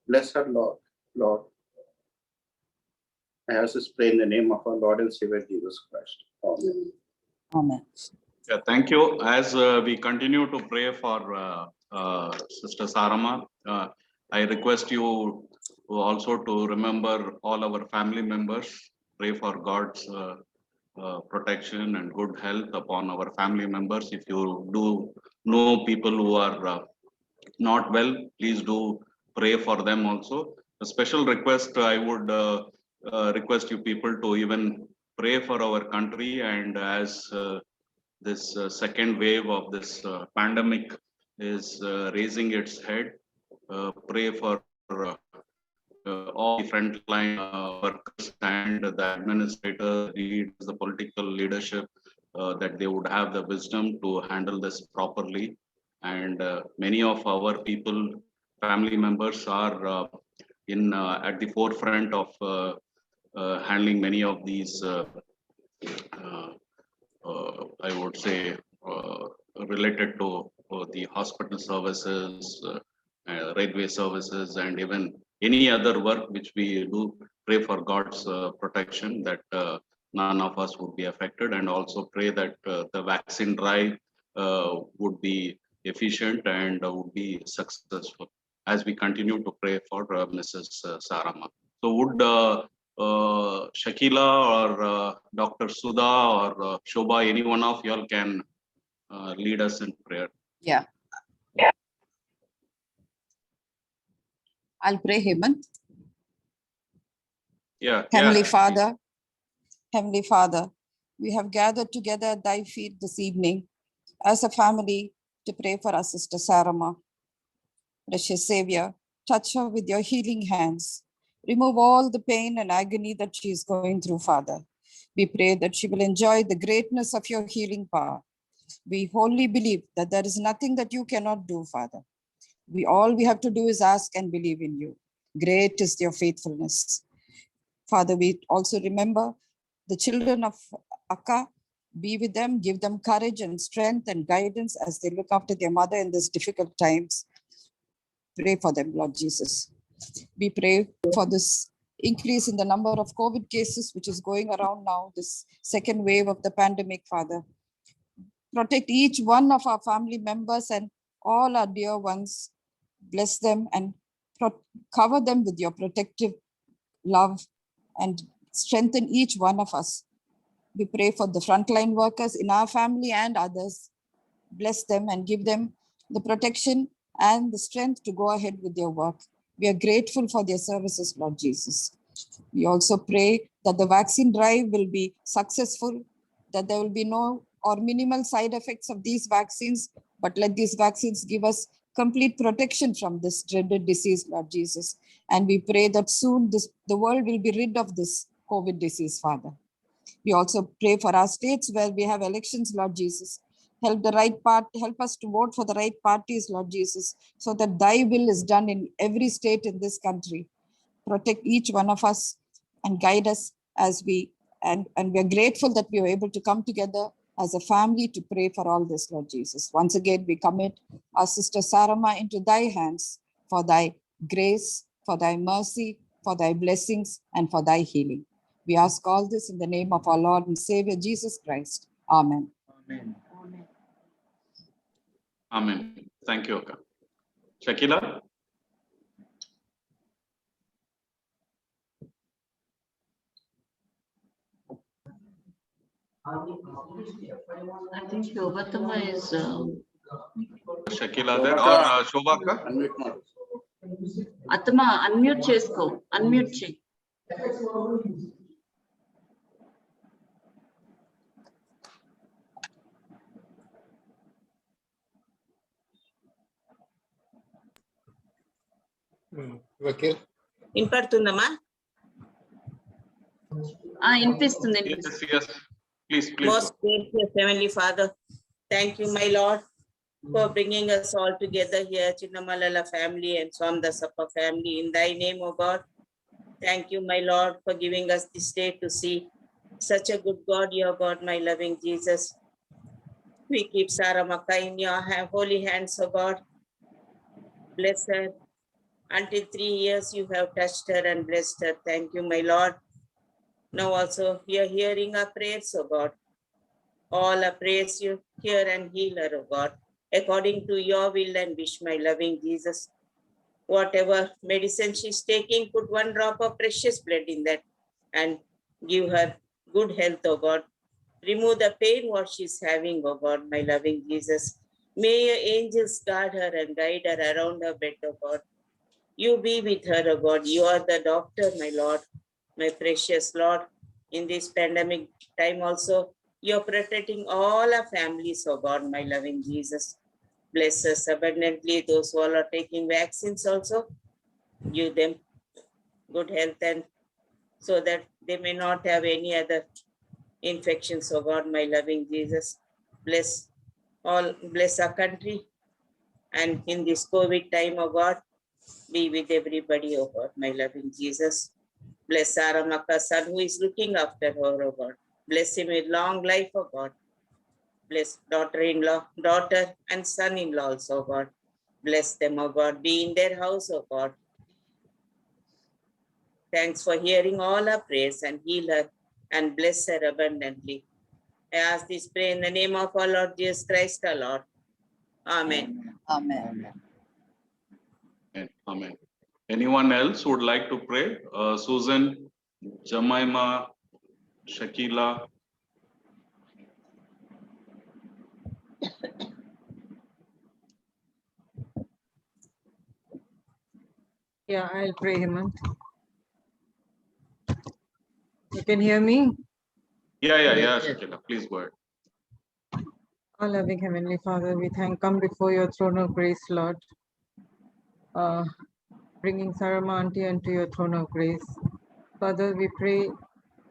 Bless her, Lord. Lord. I ask this pray in the name of our Lord and Savior Jesus Christ. Amen. Amen. Yeah, thank you. As we continue to pray for Sister Sarama, I request you also to remember all our family members. Pray for God's protection and good health upon our family members. If you do know people who are not well, please do pray for them also. A special request, I would request you people to even pray for our country, and as this second wave of this pandemic is raising its head, pray for all the frontline workers and the administrators, the political leadership, that they would have the wisdom to handle this properly. And many of our people, family members, are at the forefront of handling many of these I would say related to the hospital services, railway services, and even any other work which we do. Pray for God's protection, that none of us would be affected, and also pray that the vaccine drive would be efficient and would be successful, as we continue to pray for Mrs. Sarama. So would Shakila or Dr. Sudha or Shobha, any one of y'all can lead us in prayer. Yeah. I'll pray, Hemant. Yeah. Heavenly Yeah. Father, we have gathered together at thy feet this evening as a family to pray for our sister Sarama. Precious Savior, touch her with your healing hands. Remove all the pain and agony that she is going through, Father. We pray that she will enjoy the greatness of your healing power. We wholly believe that there is nothing that you cannot do, Father. All we have to do is ask and believe in you. Great is your faithfulness. Father, we also remember the children of Akka. Be with them, give them courage and strength and guidance as they look after their mother in these difficult times. Pray for them, Lord Jesus. We pray for this increase in the number of COVID cases, which is going around now, this second wave of the pandemic, Father. Protect each one of our family members and all our dear ones. Bless them and cover them with your protective love and strengthen each one of us. We pray for the frontline workers in our family and others. Bless them and give them the protection and the strength to go ahead with their work. We are grateful for their services, Lord Jesus. We also pray that the vaccine drive will be successful, that there will be no or minimal side effects of these vaccines, but let these vaccines give us complete protection from this dreaded disease, Lord Jesus. And we pray that soon the world will be rid of this COVID disease, Father. We also pray for our states where we have elections, Lord Jesus. Help us to vote for the right parties, Lord Jesus, so that thy will is done in every state in this country. Protect each one of us and guide us as and we are grateful that we were able to come together as a family to pray for all this, Lord Jesus. Once again, we commit our sister Sarama into thy hands for thy grace, for thy mercy, for thy blessings, and for thy healing. We ask all this in the name of our Lord and Savior, Jesus Christ. Amen. Amen. Amen. Thank you, Akka. Shakila? I think Shobhatama is... Shakila there or Shobha Akka? Atma, unmute chesko. Unmute check. Okay. వినపడుతుందమ్మా? వినిపిస్తుంది. Yes. Please. Most gracious Heavenly Father, thank you, my Lord, for bringing us all together here, Chinnamalala family and Swamdasappa family. In thy name, O God, thank you, my Lord, for giving us this day to see Such a good God, your God, my loving Jesus. We keep Saramaka in your holy hands, O God. Bless her. Until 3 years, you have touched her and blessed her. Thank you, my Lord. Now also, you are hearing our prayers, O God. All our prayers you hear and heal her, O God, according to your will and wish, my loving Jesus. Whatever medicine she's taking, put 1 drop of precious blood in that and give her good health, O God. Remove the pain what she's having, O God, my loving Jesus. May your angels guard her and guide her around her bed, O God. You be with her, O God. You are the doctor, my Lord, my precious Lord. In this pandemic time also, you're protecting all our families, O God, my loving Jesus. Bless us abundantly. Those who are taking vaccines also, give them good health and so that they may not have any other infections, oh God, my loving Jesus. Bless our country. And in this COVID time, oh God, be with everybody, oh God, my loving Jesus. Bless Saramaka's son who is looking after her, oh God. Bless him with long life, oh God. Bless daughter-in-law, daughter and son-in-law also, oh God. Bless them, oh God. Be in their house, oh God. Thanks for hearing all our prayers and heal her and bless her abundantly. I ask this prayer in the name of our Lord Jesus Christ, our Lord. Amen. Amen. Amen. Anyone else would like to pray? Susan, Jemima, Shakila. Yeah, I'll pray, Hemant. You can hear me? Yeah, Shakila, please go ahead. Our loving Heavenly Father, we come before your throne of grace, Lord. Bringing Sarama Auntie unto your throne of grace. Father, we pray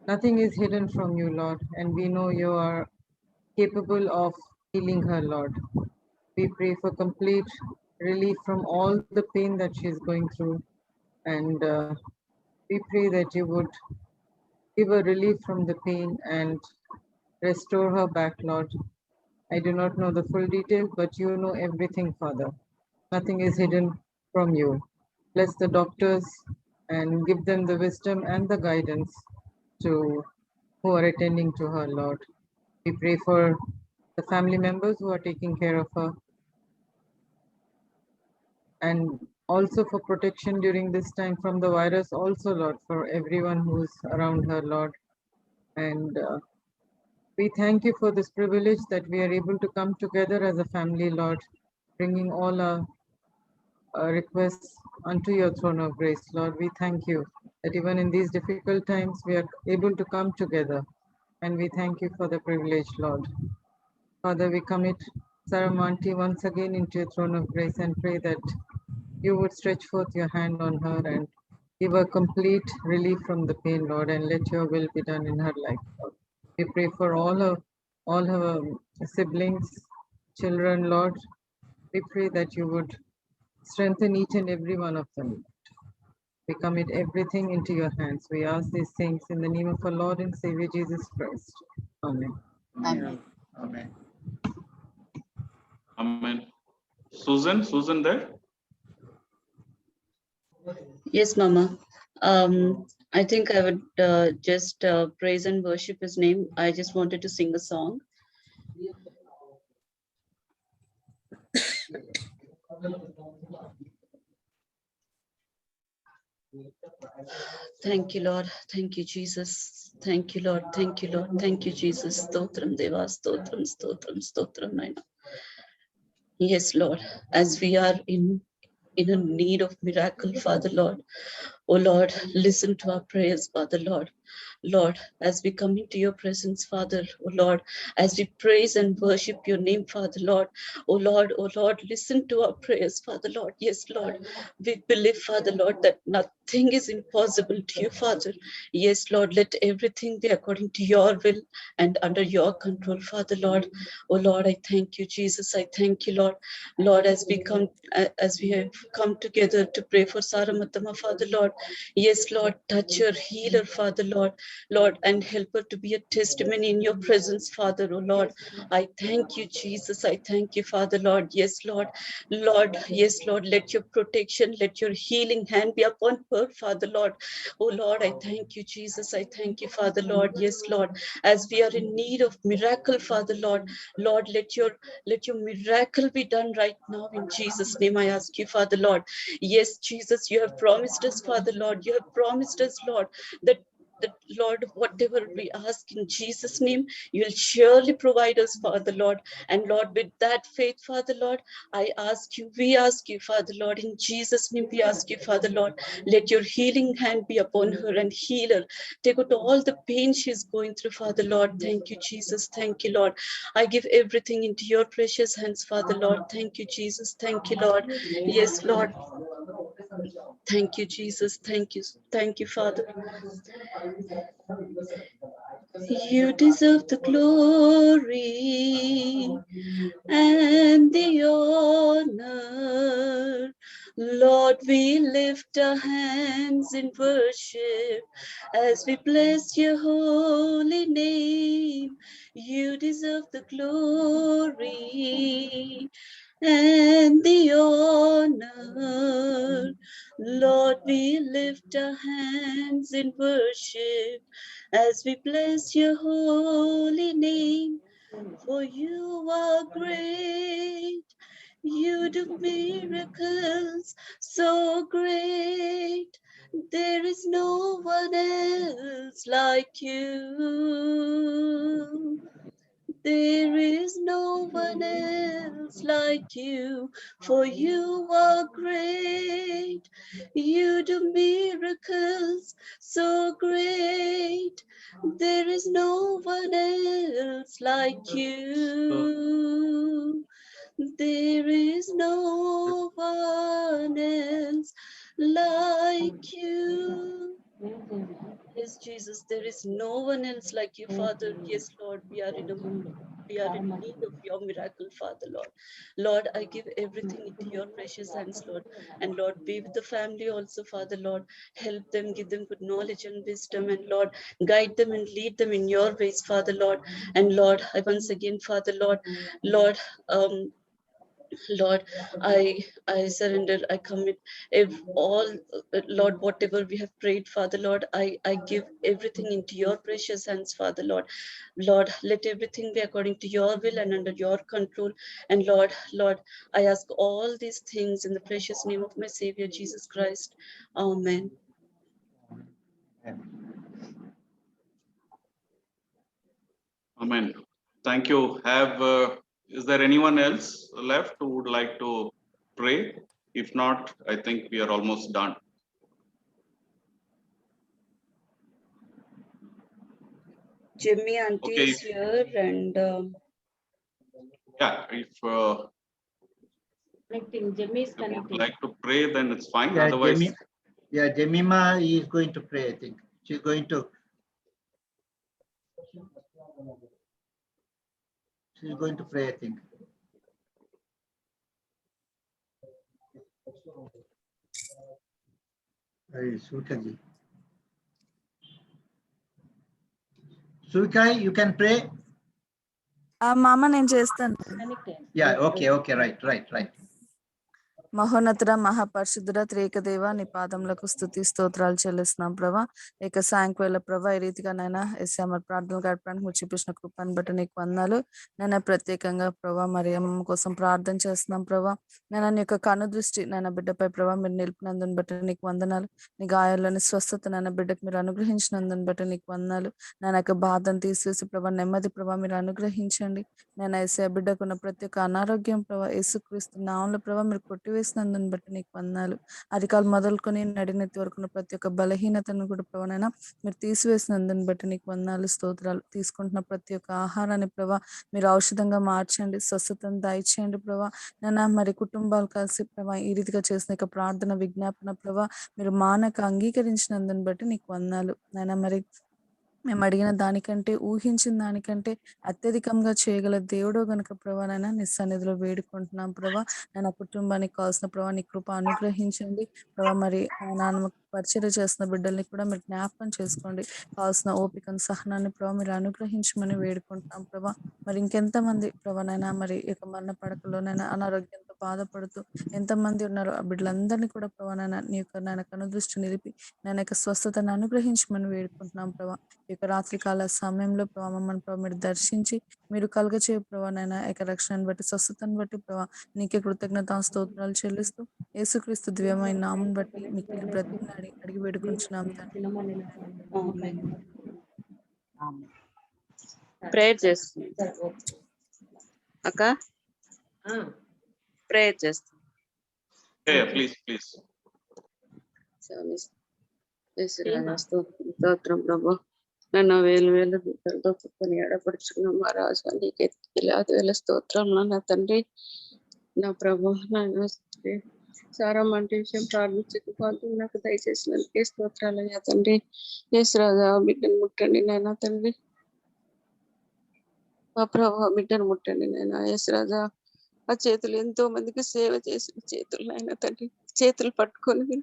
nothing is hidden from you, Lord, and we know you are capable of healing her, Lord. We pray for complete relief from all the pain that she is going through. And we pray that you would give her relief from the pain and restore her back, Lord. I do not know the full details, but you know everything, Father. Nothing is hidden from you. Bless the doctors and give them the wisdom and the guidance to who are attending to her, Lord. We pray for the family members who are taking care of her, and also for protection during this time from the virus also, Lord, for everyone who's around her, Lord. And we thank you for this privilege that we are able to come together as a family, Lord, bringing all our requests unto your throne of grace, Lord. We thank you that even in these difficult times, we are able to come together, and we thank you for the privilege, Lord. Father, we commit Sarama Auntie once again into your throne of grace and pray that you would stretch forth your hand on her and give her complete relief from the pain, Lord, and let your will be done in her life, Lord. We pray for all her siblings, children, Lord. We pray that you would strengthen each and every one of them. We commit everything into your hands. We ask these things in the name of our Lord and Savior Jesus Christ. Amen. Amen. Amen. Amen. Susan there? Yes, Mama. I think I would just praise and worship his name. I just wanted to sing a song. Thank you, Lord. Thank you, Jesus. Thank you, Lord. Thank you, Lord. Thank you, Jesus. Stotram Deva, Stotram, Stotram, Stotram, Naina. Yes, Lord, as we are in a need of miracle, Father, Lord. Oh, Lord, listen to our prayers, Father, Lord. Lord, as we come into your presence, Father, oh Lord, as we praise and worship your name, Father, Lord, oh Lord, listen to our prayers, Father, Lord. Yes, Lord, we believe, Father, Lord, that nothing is impossible to you, Father. Yes, Lord, let everything be according to your will and under your control, Father, Lord. Oh Lord, I thank you, Jesus. I thank you, Lord. Lord, as we have come together to pray for Saramattama, Father, Lord. Yes, Lord, touch her, heal her, Father, Lord. Lord, and help her to be a testimony in your presence, Father, oh Lord. I thank you, Jesus. I thank you, Father, Lord. Yes, Lord. Lord, yes, Lord, let your protection, let your healing hand be upon her, Father, Lord. Oh Lord, I thank you, Jesus. I thank you, Father, Lord. Yes, Lord, as we are in need of miracle, Father, Lord. Lord, let your miracle be done right now in Jesus' name. I ask you, Father, Lord. Yes, Jesus, you have promised us, Father, Lord. You have promised us, Lord, that Lord, whatever we ask in Jesus' name, you'll surely provide us, Father, Lord. And Lord, with that faith, Father, Lord, I ask you, we ask you, Father, Lord, in Jesus' name, we ask you, Father, Lord, let your healing hand be upon her and heal her. Take out all the pain she's going through, Father, Lord. Thank you, Jesus. Thank you, Lord. I give everything into your precious hands, Father, Lord. Thank you, Jesus. Thank you, Lord. Yes, Lord. Thank you, Jesus. Thank you. Thank you, Father. You deserve the glory and the honor. Lord, we lift our hands in worship as we bless your holy name. You deserve the glory and the honor. Lord, we lift our hands in worship as we bless your holy name. For you are great, you do miracles so great. There is no one else like you. There is no one else like you, for you are great. You do miracles so great. There is no one else like you. There is no one else like you. Yes, Jesus, there is no one else like you, Father. Yes, Lord, we are in need of your miracle, Father, Lord. Lord, I give everything into your precious hands, Lord. And Lord, be with the family also, Father, Lord. Help them, give them good knowledge and wisdom, and Lord, guide them and lead them in your ways, Father, Lord. And Lord, I once again, Father, Lord, Lord, I surrender, I commit all, Lord, whatever we have prayed, Father, Lord, I give everything into your precious hands, Father, Lord. Lord, let everything be according to your will and under your control. And Lord, I ask all these things in the precious name of my Savior, Jesus Christ. Amen. Amen. Thank you. Is there anyone else left who would like to pray? If not, I think we are almost done. Jimmy auntie Okay. is here, and Yeah, if Connecting. Jimmy is you would connecting. like to pray, then it's fine. Yeah, Otherwise, Jemima is going to pray, I think. She's going to pray, I think. Suvika, you can pray? మామ నేను చేస్తాను. Yeah, okay, right. మహోన్నతుడ మహాపరిశుద్ధుడ త్రేకదేవ నీ పాదములకు స్తుతి స్తోత్రాలు చెల్లిస్తున్నాం ప్రభా. ఇక సాయంకాల ప్రభా ఈ రీతిగా నైనా ఎస్ఐ మరి ప్రార్థనలు గడపడానికి మీరు చూపించిన కృపను బట్టి నీకు వందనాలు. నేను ప్రత్యేకంగా ప్రభా మరి అమ్మ కోసం ప్రార్థన చేస్తున్నాం ప్రభా. నేను నీ యొక్క కను దృష్టి నాయన బిడ్డపై ప్రభా మీరు నిలిపినందుని బట్టి నీకు వందనాలు. నీ గాయాల్లోని స్వస్థత నాయన బిడ్డకు మీరు అనుగ్రహించినందుని బట్టి నీకు వందనాలు. నేను యొక్క బాధను తీసివేసి ప్రభా నెమ్మది ప్రభా మీరు అనుగ్రహించండి. నేను ఎస్ఐ బిడ్డకున్న ప్రతి ఒక్క అనారోగ్యం ప్రభా యేసుక్రీస్తు నామములో ప్రభా మీరు కొట్టివేసినందుని బట్టి నీకు వందనాలు. అరికాలు మొదలుకొని నడినెత్తి వరకున్న ప్రతి ఒక్క బలహీనతను కూడా ప్రభానైనా మీరు తీసివేసినందుని బట్టి నీకు వందనాలు స్తోత్రాలు. తీసుకుంటున్న ప్రతి ఒక్క ఆహారాన్ని ప్రభా మీరు ఔషధంగా మార్చండి, స్వస్థతను దయచేయండి ప్రభా. నైనా మరి కుటుంబాలు కలిసి ప్రభా ఈ రీతిగా చేసిన యొక్క ప్రార్థన విజ్ఞాపన ప్రభా మీరు మానక అంగీకరించినందుని బట్టి నీకు వందనాలు. నైనా మరి మేము అడిగిన దానికంటే, ఊహించిన దానికంటే అత్యధికంగా చేయగల దేవుడో గనుక ప్రభా నాయనా నీ సన్నిధిలో వేడుకుంటున్నాం ప్రభా. నా కుటుంబానికి కావాల్సిన ప్రభా నీ కృప అనుగ్రహించండి ప్రభా. మరి నాన్న పరిచర్య చేస్తున్న బిడ్డల్ని కూడా మీరు జ్ఞాపకం చేసుకోండి. కావాల్సిన ఓపికను, సహనాన్ని ప్రభా మీరు అనుగ్రహించమని వేడుకుంటున్నాం ప్రభా. మరి ఇంకెంతమంది ప్రభా నాయనా మరి ఇక మరణ పడకలోనైనా అనారోగ్యంతో బాధపడుతూ ఎంతమంది ఉన్నారో ఆ బిడ్డలందరినీ కూడా ప్రభా నాయనా నీ యొక్క నాయన కనుదృష్టి నిలిపి నాయన యొక్క స్వస్థతను అనుగ్రహించమని వేడుకుంటున్నాం ప్రభా. ఈ యొక్క రాత్రికాల సమయంలో ప్రభా మమ్మల్ని ప్రభా మీరు దర్శించి మీరు కలుగచే ప్రభా నాయన యొక్క రక్షణను బట్టి, స్వస్థతను బట్టి ప్రభా నీకే కృతజ్ఞత స్తోత్రాలు చెల్లిస్తూ యేసుక్రీస్తు దివ్యమైన నామం బట్టి మిక్కిలి బ్రతిమలాడి అడిగి వేడుకుంటున్నాం తండ్రి. ప్రేయర్ చేస్తుంది అక్క, ప్రేయర్ చేస్తాం. Please, please. స్తోత్రం ప్రభా. నన్ను వేలు వేలు బిడ్డలతో కుప్పని ఎడపడుచుకున్న మా రాజా నీకే వేలాది వేల స్తోత్రం నా తండ్రి. నా ప్రభా నాయన సారమ్మ అంటే విషయం ప్రార్థించకపోతే నాకు దయచేసినందుకే స్తోత్రాలయ్యా తండ్రి. యేసు రాజా బిడ్డను ముట్టండి నాయన తండ్రి. ఆ ప్రభా బిడ్డను ముట్టండి నాయన యేసు రాజా. ఆ చేతులు ఎంతో మందికి సేవ చేసిన చేతులు నాయన తండ్రి. చేతులు పట్టుకొని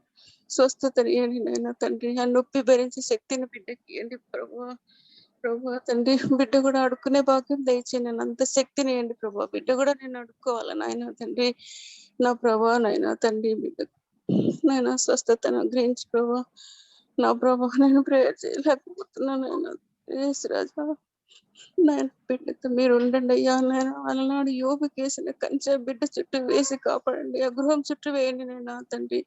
స్వస్థతని ఇవ్వండి నాయన తండ్రి. ఆ నొప్పి భరించే శక్తిని బిడ్డకి ఇవ్వండి ప్రభా. ప్రభా తండ్రి బిడ్డ కూడా అడుక్కునే భాగ్యం దయచేయండి. నేను అంత శక్తిని ఇవ్వండి ప్రభా. బిడ్డ కూడా నేను అడుక్కోవాలా నాయన తండ్రి. నా ప్రభా నాయన తండ్రి బిడ్డ నాయన స్వస్థతను గ్రహించి ప్రభా. నా ప్రభా నేను ప్రేయర్ చేయలేకపోతున్నాను నాయన యేసు రాజా. నాయన బిడ్డతో మీరు ఉండండి అయ్యా నాయన. అలనాడు యోబు కేసిన కంచె బిడ్డ చుట్టూ వేసి కాపాడండి. ఆ గృహం చుట్టూ వేయండి నాయన తండ్రి.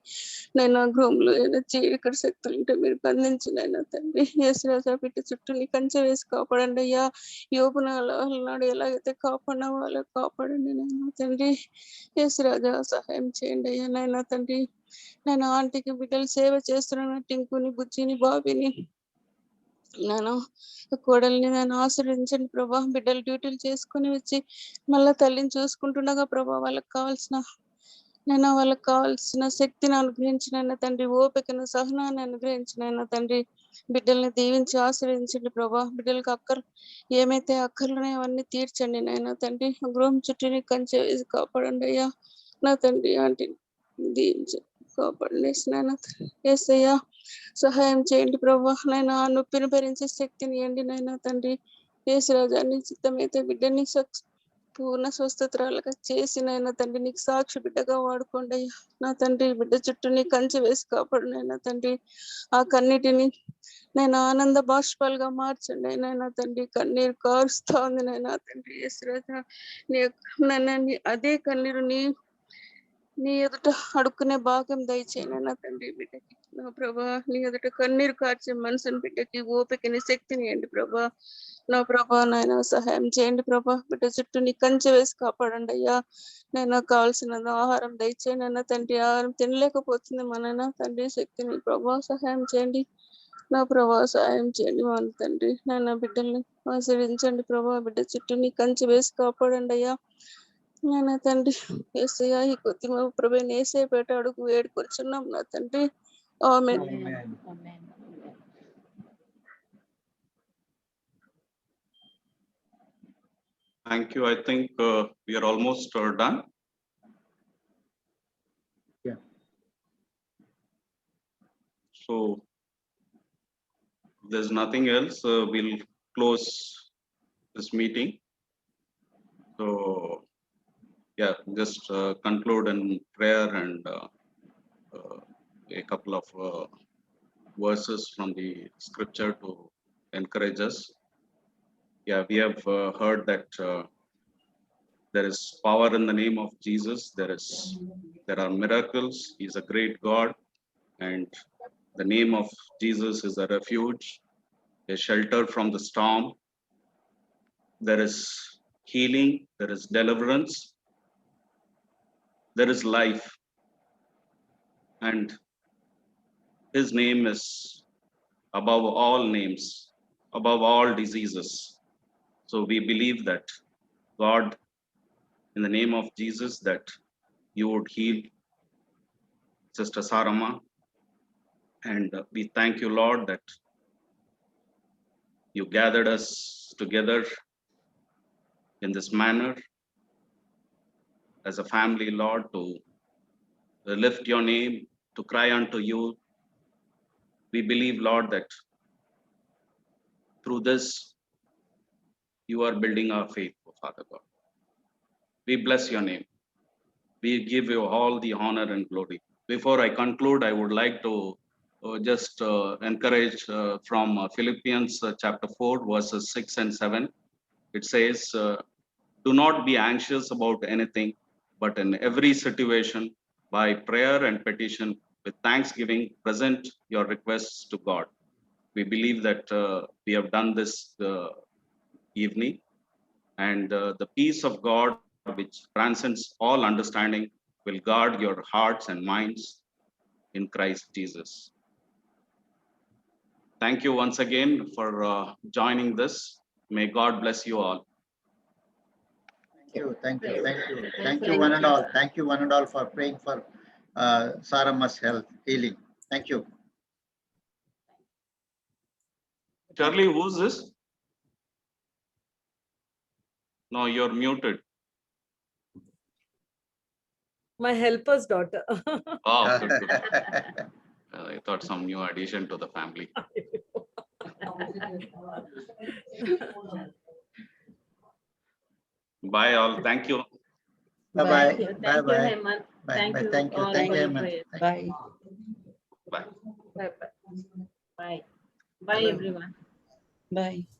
నేను ఆ గృహంలో ఏదైనా చీకటి శక్తులు ఉంటే మీరు బంధించి నాయన తండ్రి. యేసు రాజా బిడ్డ చుట్టూ నీ కంచె వేసి కాపాడండి అయ్యా. యోబును అలనాడు ఎలాగైతే కాపాడినావో అలా కాపాడండి నాయన తండ్రి. యేసు రాజా సహాయం చేయండి అయ్యా నాయన తండ్రి. నేను ఆంటీకి బిడ్డలు సేవ చేస్తున్నాను. టింకుని, బుజ్జిని, బాబిని నేను కోడల్ని నేను ఆశ్రయించండి ప్రభా. బిడ్డలు డ్యూటీలు చేసుకుని వచ్చి మళ్ళా తల్లిని చూసుకుంటుండగా ప్రభా వాళ్ళకి కావాల్సిన శక్తిని అనుగ్రహించిన తండ్రి. ఓపికను, సహనాన్ని అనుగ్రహించిన తండ్రి. బిడ్డల్ని దీవించి ఆశ్రయించండి ప్రభా. బిడ్డలకు ఏమైతే అక్కర్లున్నాయో అవన్నీ తీర్చండి నాయన తండ్రి. గృహం చుట్టూని కంచె వేసి కాపాడండి అయ్యా నా తండ్రి. ఆంటీని దీవించండి, కాపాడండి నాయన యేసయ్యా. సహాయం చేయండి ప్రభా. నాయన ఆ నొప్పిని భరించే శక్తిని ఇవ్వండి నాయన తండ్రి. యేసు రాజా నీ చిత్తమైతే బిడ్డని పూర్ణ స్వస్థతరాలుగా చేసి నాయన తండ్రి నీకు సాక్షి బిడ్డగా వాడుకోండి అయ్యా నా తండ్రి. బిడ్డ చుట్టూ నీ కంచె వేసి కాపాడు నాయన తండ్రి. ఆ కన్నిటిని నేను ఆనంద బాష్పాలుగా మార్చండి నాయన తండ్రి. కన్నీరు కారుస్తా ఉంది నాయన తండ్రి. యేసు రాజా నీ అదే కన్నీరు నీ ఎదుట అడుక్కునే భాగ్యం దయచేయను నా తండ్రి బిడ్డకి. నా ప్రభా నీ ఎదుట కన్నీరు కార్చే మనసుని బిడ్డకి ఓపికని శక్తిని ఇవ్వండి ప్రభా. నా ప్రభా నాయన సహాయం చేయండి ప్రభా. బిడ్డ చుట్టూ నీ కంచె వేసి కాపాడండి అయ్యా. నేను కావాల్సిన ఆహారం దయచేయండి అన్న తండ్రి. ఆహారం తినలేకపోతుంది మన తండ్రి. శక్తిని ప్రభా సహాయం చేయండి. నా ప్రభా సహాయం చేయండి మన తండ్రి. నాయన బిడ్డల్ని ఆశీర్వదించండి ప్రభా. బిడ్డ చుట్టూ నీ కంచె వేసి కాపాడండి అయ్యా నా తండ్రి. యేసయ్యా ఈ కొద్ది ప్రభు యేసయ్య పేట అడుగు వేడుకొచ్చున్నాం నా తండ్రి. ఆమేన్. Thank you. I think we are almost done. Yeah. So if there's nothing else, we'll close this meeting. So yeah, just conclude in prayer and a couple of verses from the scripture to encourage us. Yeah, we have heard that there is power in the name of Jesus. There are miracles. He's a great God, and the name of Jesus is a refuge, a shelter from the storm. There is healing, there is deliverance, there is life, and his name is above all names, above all diseases. So we believe that God, in the name of Jesus, that you would heal Sister Sarama. And we thank you, Lord, that you gathered us together in this manner as a family, Lord, to lift your name, to cry unto you. We believe, Lord, that through this, you are building our faith, Father God. We bless your name. We give you all the honor and glory. Before I conclude, I would like to just encourage from Philippians chapter 4, verses 6 and 7. It says, do not be anxious about anything, but in every situation, by prayer and petition, with thanksgiving, present your requests to God. We believe that we have done this evening, and the peace of God, which transcends all understanding, will guard your hearts and minds in Christ Jesus. Thank you once again for joining this. May God bless you all. Thank you, one and all. Thank you, one and all, for praying for Sarama's health, healing. Thank you. Charlie, who's this? No, you're muted. My helper's daughter. Oh, good, good. I thought some new addition to the family. Bye all. Thank you. Bye-bye. Thank you, Bye-bye. Hemant. Bye. Thank Bye. you Thank you. all Thank for you, your Hemant. prayers. Bye. Bye. Bye bye. Bye. Bye, everyone. Bye.